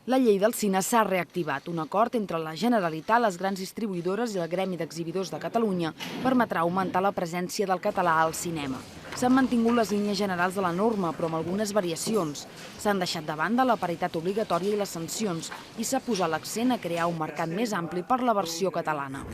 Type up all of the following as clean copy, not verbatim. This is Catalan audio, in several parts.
La llei del cine s'ha reactivat. Un acord entre la Generalitat, les grans distribuïdores i el Gremi d'Exhibidors de Catalunya permetrà augmentar la presència del català al cinema. S'han mantingut les línies generals de la norma, però amb algunes variacions. S'han deixat de banda la paritat obligatòria i les sancions i s'ha posat l'accent a crear un mercat més ampli per la versió catalana.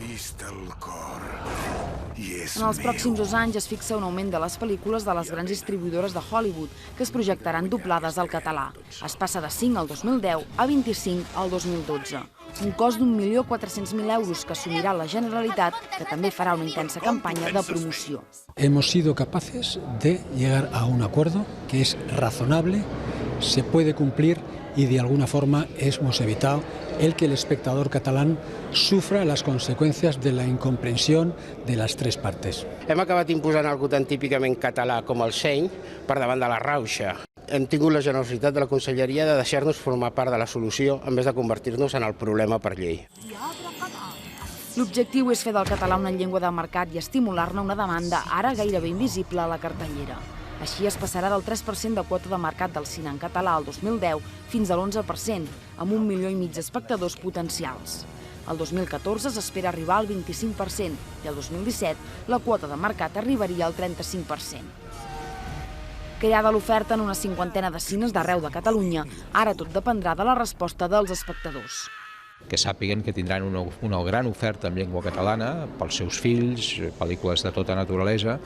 En els pròxims 2 anys es fixa un augment de les pel·lícules de les grans distribuïdores de Hollywood, que es projectaran doblades al català. Es passa de 5 al 2010 a 25 al 2012. Un cost d'1.400.000 euros que assumirà la Generalitat, que també farà una intensa campanya de promoció. Hemos sido capaces de llegar a un acuerdo que es razonable, se puede cumplir y de alguna forma hemos evitado el que el espectador catalán sufra las consecuencias de la incomprensión de las tres partes. Hem acabat imposant algo tan típicament català com el seny per davant de la rauxa. Hem tingut la generositat de la Conselleria de deixar-nos formar part de la solució en vez de convertir-nos en el problema per llei. L'objectiu és fer del català una llengua de mercat i estimular-ne una demanda ara gairebé invisible a la cartellera. Així es passarà del 3% de quota de mercat del cine en català al 2010 fins a l'11%, amb 1,5 milió d'espectadors potencials. El 2014 s'espera arribar al 25% i el 2017 la quota de mercat arribaria al 35%. Creada l'oferta en una 50ena de cines d'arreu de Catalunya, ara tot dependrà de la resposta dels espectadors. Que sàpiguen que tindran una gran oferta en llengua catalana pels seus fills, pel·lícules de tota naturalesa,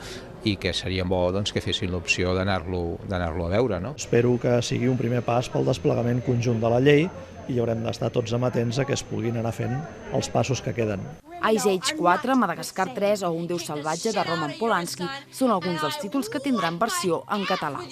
i que seria bo que fessin l'opció d'anar-lo a veure. Espero que sigui un primer pas pel desplegament conjunt de la llei i haurem d'estar tots amatents a que es puguin anar fent els passos que queden. Ice Age 4, Madagascar 3 o Un Déu salvatge de Roman Polanski són alguns dels títols que tindran versió en català.